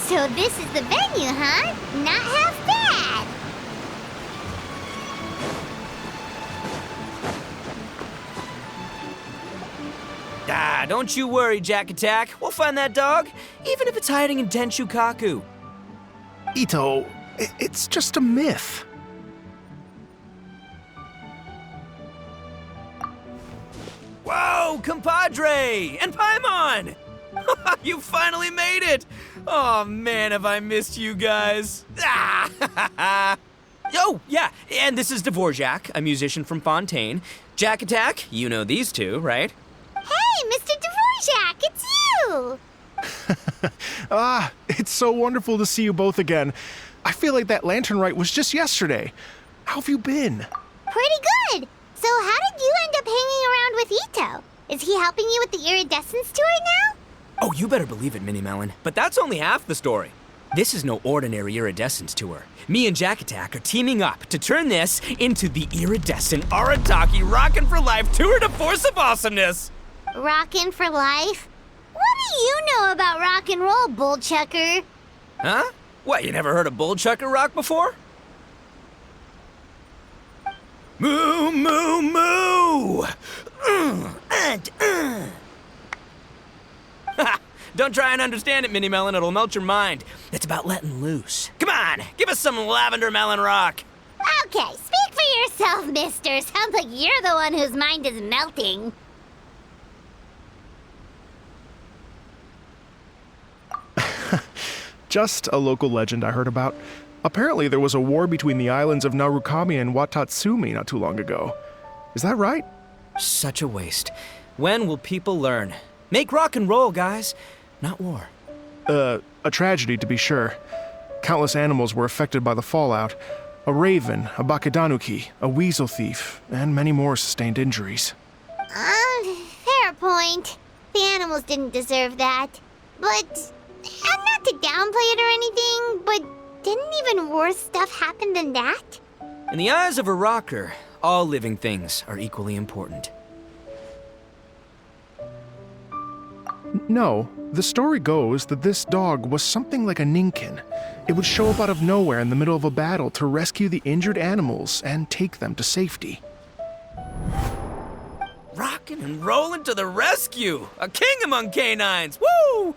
So this is the venue, huh? Not half bad. Don't you worry, Jack Attack. We'll find that dog, even if it's hiding in Tenshukaku. Ito, it's just a myth. Whoa, compadre! And Paimon! You finally made it! Oh man, have I missed you guys. Oh, yeah, and this is Dvorak, a musician from Fontaine. Jack Attack, you know these two, right? Hey, Mr. Dvorak, it's you! It's so wonderful to see you both again. I feel like that lantern rite was just yesterday. How have you been? Pretty good. So how did you end up hanging around with Ito? Is he helping you with the iridescence tour now? Oh, you better believe it, Minnie Melon. But that's only half the story. This is no ordinary iridescence tour. Me and Jack Attack are teaming up to turn this into the iridescent arataki Rockin' for Life tour de force of awesomeness. Rockin' for life? What do you know about rock and roll, bullchucker? Huh? What, you never heard a bullchucker rock before? Moo, moo, moo! Don't try and understand it, Minnie Melon. It'll melt your mind. It's about letting loose. Come on, give us some lavender melon rock. Okay, speak for yourself, mister. Sounds like you're the one whose mind is melting. Just a local legend I heard about. Apparently there was a war between the islands of Narukami and Watatsumi not too long ago. Is that right? Such a waste. When will people learn? Make rock and roll, guys, not war. A tragedy to be sure. Countless animals were affected by the fallout. A raven, a bakedanuki, a weasel thief, and many more sustained injuries. Fair point. The animals didn't deserve that. But, not to downplay it or anything, but didn't even worse stuff happen than that? In the eyes of a rocker, all living things are equally important. No, the story goes that this dog was something like a ninkin. It would show up out of nowhere in the middle of a battle to rescue the injured animals and take them to safety. Rockin' and rollin' to the rescue! A king among canines! Woo!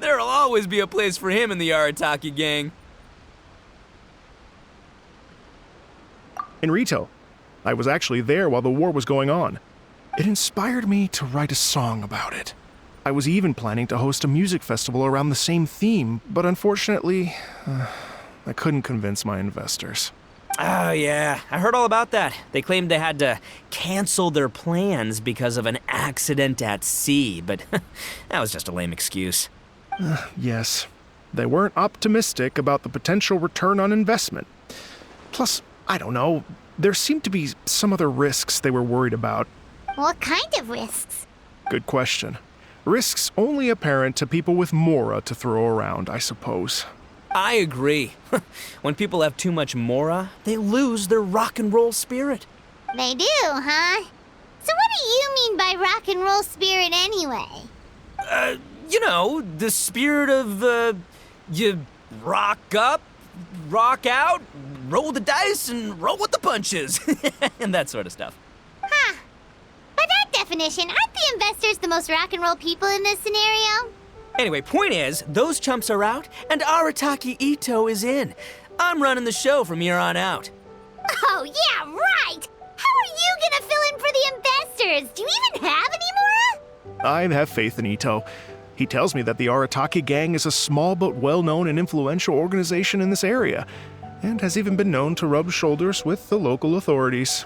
There'll always be a place for him in the Arataki gang. In Rito, I was actually there while the war was going on. It inspired me to write a song about it. I was even planning to host a music festival around the same theme, but unfortunately, I couldn't convince my investors. Oh, yeah. I heard all about that. They claimed they had to cancel their plans because of an accident at sea, but that was just a lame excuse. Yes, they weren't optimistic about the potential return on investment. Plus, I don't know, there seemed to be some other risks they were worried about. What kind of risks? Good question. Risks only apparent to people with mora to throw around, I suppose. I agree. When people have too much mora, they lose their rock and roll spirit. They do, huh? So what do you mean by rock and roll spirit anyway? You know, the spirit of, you rock up, rock out, roll the dice, and roll with the punches. And that sort of stuff. Huh. By that definition, aren't the investors the most rock and roll people in this scenario? Anyway, point is, those chumps are out, and Arataki Ito is in. I'm running the show from here on out. Oh, yeah, right! How are you gonna fill in for the investors? Do you even have any more? I have faith in Ito. He tells me that the Arataki gang is a small but well-known and influential organization in this area, and has even been known to rub shoulders with the local authorities.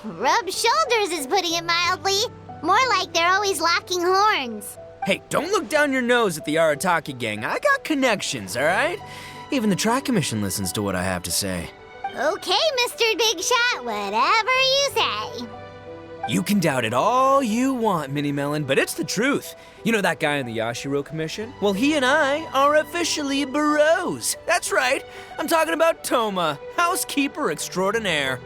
Rub shoulders is putting it mildly. More like they're always locking horns. Hey, don't look down your nose at the Arataki gang. I got connections, all right? Even the Tri-Commission listens to what I have to say. Okay, Mr. Big Shot, whatever you say. You can doubt it all you want, Minnie Melon, but it's the truth. You know that guy in the Yashiro Commission? Well, he and I are officially bros. That's right. I'm talking about Toma, housekeeper extraordinaire.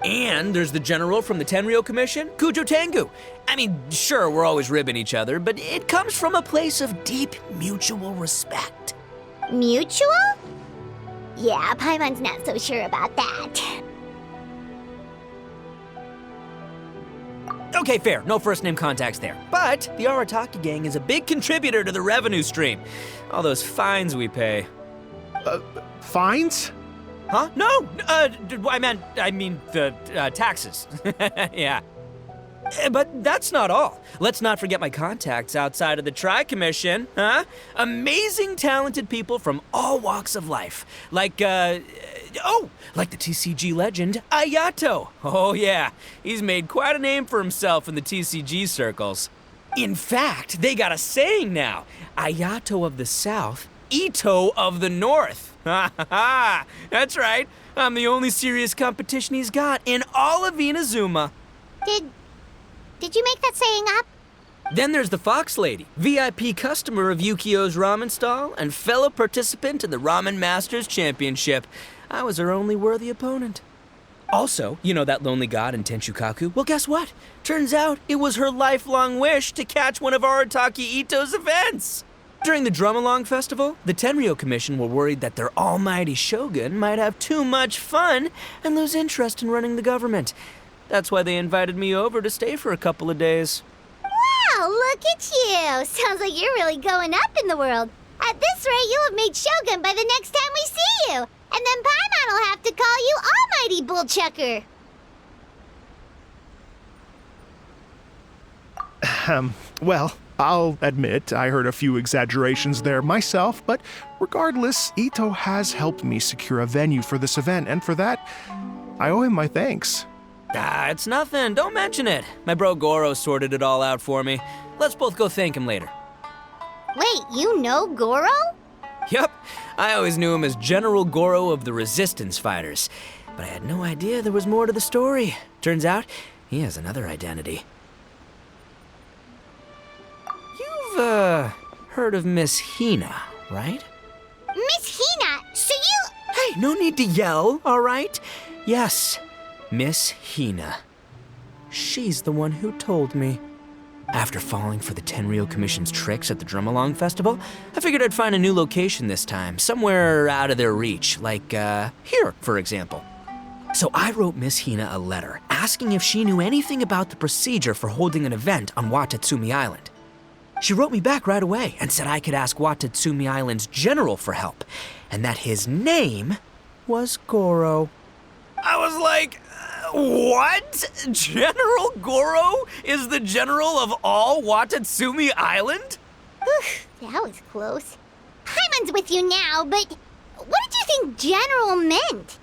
And there's the general from the Tenryo Commission, Kujo Tengu. I mean, sure, we're always ribbing each other, but it comes from a place of deep mutual respect. Mutual? Yeah, Paimon's not so sure about that. Okay, fair. No first-name contacts there. But the Arataki gang is a big contributor to the revenue stream. All those fines we pay. Fines? Huh? No! I mean the taxes. Yeah. But that's not all. Let's not forget my contacts outside of the Tri-Commission, huh? Amazing, talented people from all walks of life. Like the TCG legend, Ayato. Oh yeah, he's made quite a name for himself in the TCG circles. In fact, they got a saying now. Ayato of the South, Ito of the North. Ha ha ha! That's right. I'm the only serious competition he's got in all of Inazuma. Did you make that saying up? Then there's the Fox Lady, VIP customer of Yukio's ramen stall and fellow participant in the Ramen Masters Championship. I was her only worthy opponent. Also, you know that lonely god in Tenshukaku? Well, guess what? Turns out it was her lifelong wish to catch one of Arataki Ito's events. During the Drum-Along Festival, the Tenryo Commission were worried that their almighty shogun might have too much fun and lose interest in running the government. That's why they invited me over to stay for a couple of days. Wow, look at you! Sounds like you're really going up in the world. At this rate, you'll have made Shogun by the next time we see you. And then Paimon will have to call you Almighty Bullchucker. Well, I'll admit I heard a few exaggerations there myself, but regardless, Ito has helped me secure a venue for this event, and for that, I owe him my thanks. Ah, it's nothing. Don't mention it. My bro Goro sorted it all out for me. Let's both go thank him later. Wait, you know Goro? Yup. I always knew him as General Goro of the Resistance Fighters. But I had no idea there was more to the story. Turns out, he has another identity. You've, heard of Miss Hina, right? Miss Hina, so you... Hey, no need to yell, all right? Yes, Miss Hina. She's the one who told me. After falling for the Tenryo Commission's tricks at the Drum-Along Festival, I figured I'd find a new location this time, somewhere out of their reach, like, here, for example. So I wrote Miss Hina a letter, asking if she knew anything about the procedure for holding an event on Watatsumi Island. She wrote me back right away and said I could ask Watatsumi Island's general for help, and that his name was Goro. I was like, what? General Goro is the general of all Watatsumi Island? Whew, that was close. Paimon's with you now, but what did you think general meant?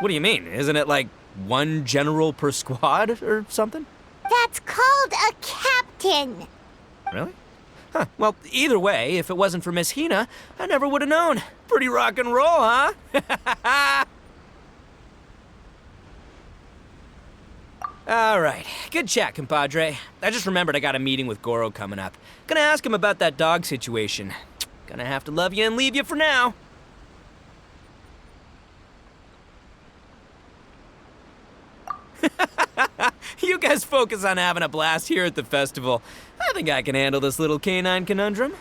What do you mean? Isn't it like one general per squad or something? That's called a captain. Really? Huh. Well, either way, if it wasn't for Miss Hina, I never would have known. Pretty rock and roll, huh? All right. Good chat, compadre. I just remembered I got a meeting with Goro coming up. Gonna ask him about that dog situation. Gonna have to love you and leave you for now. You guys focus on having a blast here at the festival. I think I can handle this little canine conundrum.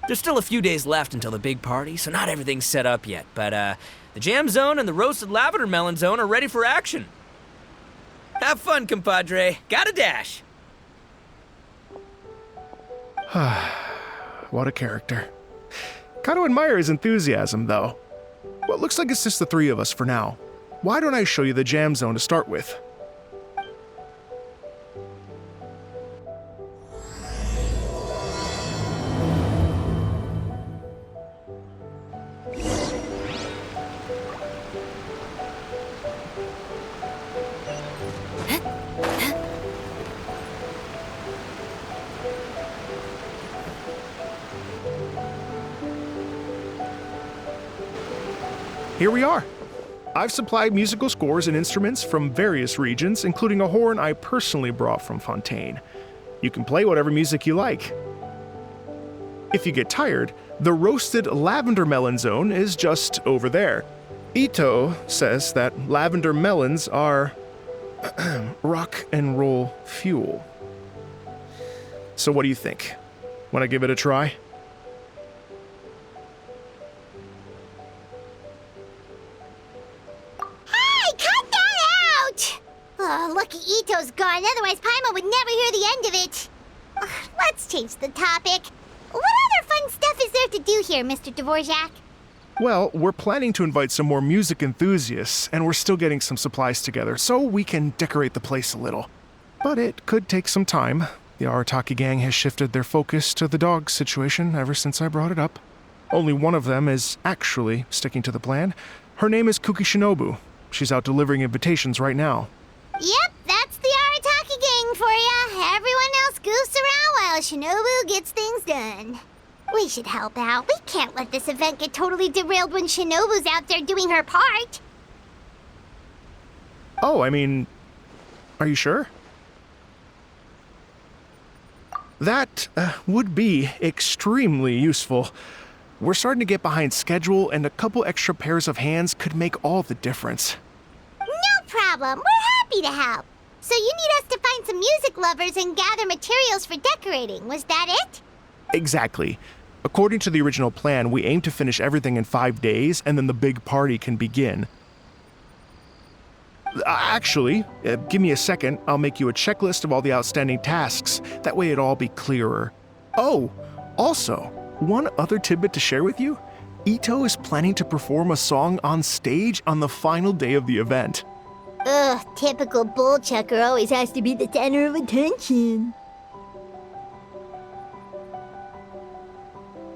There's still a few days left until the big party, so not everything's set up yet, but the jam zone and the roasted lavender melon zone are ready for action. Have fun, compadre. Gotta dash. What a character. Gotta admire his enthusiasm, though. Well, it looks like it's just the three of us for now. Why don't I show you the jam zone to start with? Here we are. I've supplied musical scores and instruments from various regions, including a horn I personally brought from Fontaine. You can play whatever music you like. If you get tired, the roasted lavender melon zone is just over there. Ito says that lavender melons are rock and roll fuel. So what do you think? Want to give it a try? Lucky Ito's gone, otherwise Paimon would never hear the end of it. Ugh, let's change the topic. What other fun stuff is there to do here, Mr. Dvorak? Well, we're planning to invite some more music enthusiasts, and we're still getting some supplies together, so we can decorate the place a little. But it could take some time. The Arataki gang has shifted their focus to the dog situation ever since I brought it up. Only one of them is actually sticking to the plan. Her name is Kuki Shinobu. She's out delivering invitations right now. Yep, that's the Arataki gang for ya. Everyone else goofs around while Shinobu gets things done. We should help out. We can't let this event get totally derailed when Shinobu's out there doing her part. Oh, I mean, are you sure? That would be extremely useful. We're starting to get behind schedule, and a couple extra pairs of hands could make all the difference. No problem. We're happy to help. So you need us to find some music lovers and gather materials for decorating. Was that it? Exactly. According to the original plan, we aim to finish everything in 5 days, and then the big party can begin. Actually, give me a second. I'll make you a checklist of all the outstanding tasks. That way it'll all be clearer. Oh, also, one other tidbit to share with you. Ito is planning to perform a song on stage on the final day of the event. Ugh, typical bull chucker always has to be the center of attention.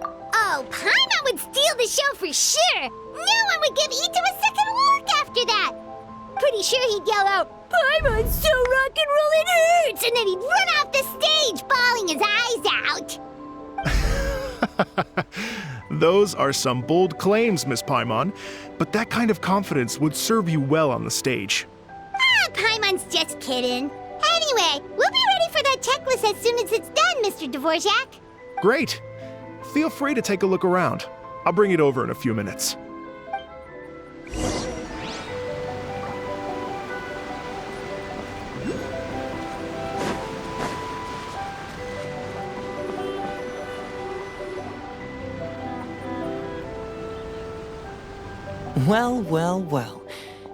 Oh, Paimon would steal the show for sure! No one would give Ito a second look after that! Pretty sure he'd yell out, "Paimon's so rock and roll it hurts!" And then he'd run off the stage, bawling his eyes out. Those are some bold claims, Miss Paimon, but that kind of confidence would serve you well on the stage. Ah, Paimon's just kidding. Anyway, we'll be ready for that checklist as soon as it's done, Mr. Dvorak. Great! Feel free to take a look around. I'll bring it over in a few minutes. Well, well, well.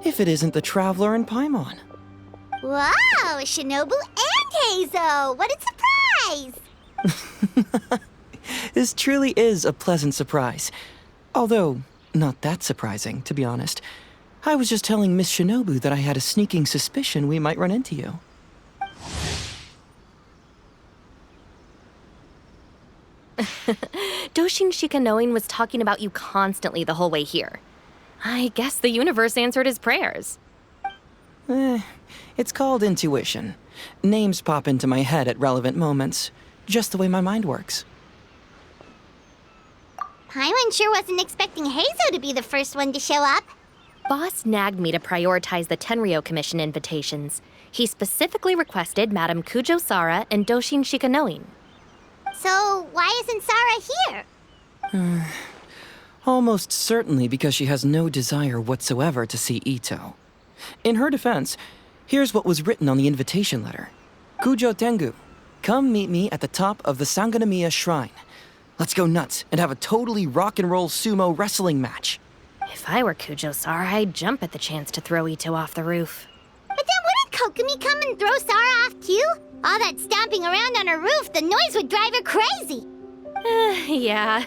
If it isn't the Traveler and Paimon. Wow, Shinobu and Heizo! What a surprise! This truly is a pleasant surprise. Although, not that surprising, to be honest. I was just telling Miss Shinobu that I had a sneaking suspicion we might run into you. Doshin Shikanoin was talking about you constantly the whole way here. I guess the universe answered his prayers. It's called intuition. Names pop into my head at relevant moments, just the way my mind works. Paimon sure wasn't expecting Heizo to be the first one to show up. Boss nagged me to prioritize the Tenryo Commission invitations. He specifically requested Madame Kujo Sara and Doshin Shikanoin. So, why isn't Sara here? Almost certainly because she has no desire whatsoever to see Ito. In her defense, here's what was written on the invitation letter. Kujo Tengu, come meet me at the top of the Sangonomiya Shrine. Let's go nuts and have a totally rock and roll sumo wrestling match. If I were Kujo Sara, I'd jump at the chance to throw Ito off the roof. But then wouldn't Kokomi come and throw Sara off too? All that stomping around on her roof, the noise would drive her crazy. Yeah.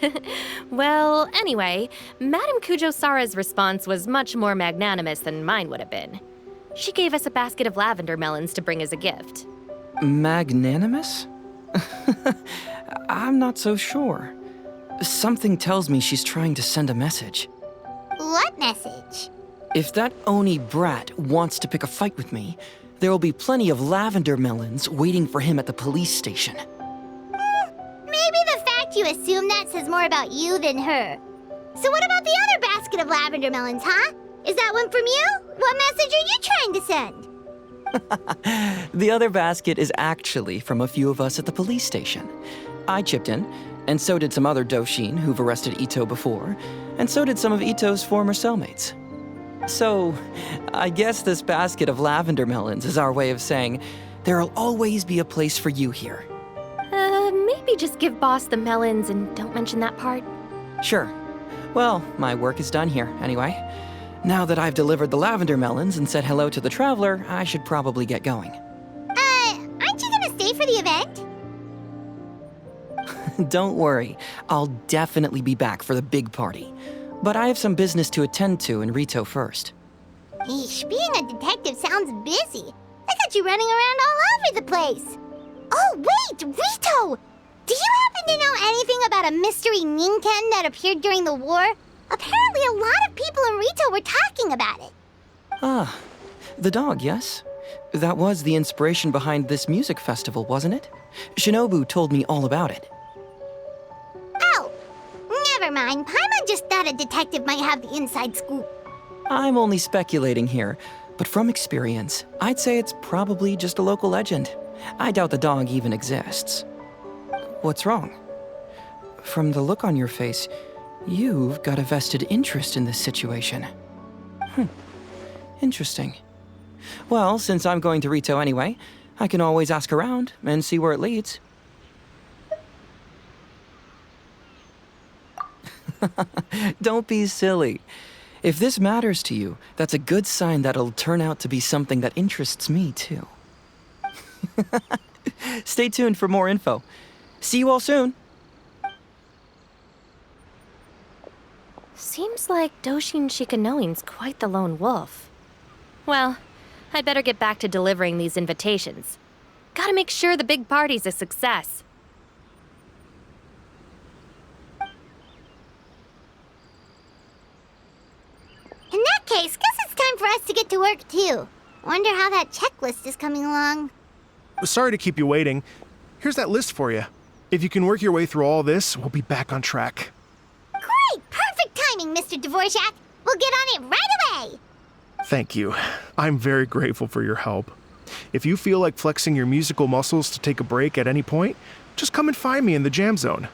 Well, anyway, Madame Kujo Sara's response was much more magnanimous than mine would have been. She gave us a basket of lavender melons to bring as a gift. Magnanimous? I'm not so sure. Something tells me she's trying to send a message. What message? If that Oni brat wants to pick a fight with me, there will be plenty of lavender melons waiting for him at the police station. Maybe the fact you assume that says more about you than her. So what about the other basket of lavender melons, huh? Is that one from you? What message are you trying to send? The other basket is actually from a few of us at the police station. I chipped in, and so did some other Doshin who've arrested Ito before, and so did some of Ito's former cellmates. So, I guess this basket of lavender melons is our way of saying, there'll always be a place for you here. Maybe just give Boss the melons and don't mention that part. Sure. Well, my work is done here, anyway. Now that I've delivered the lavender melons and said hello to the traveler, I should probably get going. Aren't you gonna stay for the event? Don't worry, I'll definitely be back for the big party. But I have some business to attend to in Rito first. Eesh, being a detective sounds busy. I got you running around all over the place. Oh, wait, Rito! Do you happen to know anything about a mystery Ninken that appeared during the war? Apparently a lot of people in Rito were talking about it. Ah, the dog, yes? That was the inspiration behind this music festival, wasn't it? Shinobu told me all about it. Oh, never mind. Paimon just thought a detective might have the inside scoop. I'm only speculating here, but from experience, I'd say it's probably just a local legend. I doubt the dog even exists. What's wrong? From the look on your face, you've got a vested interest in this situation. Interesting. Well, since I'm going to Rito anyway, I can always ask around and see where it leads. Don't be silly. If this matters to you, that's a good sign that it'll turn out to be something that interests me, too. Stay tuned for more info. See you all soon. Seems like Doshin Shikanoin's quite the lone wolf. Well, I'd better get back to delivering these invitations. Gotta make sure the big party's a success. In that case, guess it's time for us to get to work, too. Wonder how that checklist is coming along. Sorry to keep you waiting. Here's that list for you. If you can work your way through all this, we'll be back on track. Great! Perfect timing, Mr. Dvorak. We'll get on it right away! Thank you. I'm very grateful for your help. If you feel like flexing your musical muscles to take a break at any point, just come and find me in the jam zone.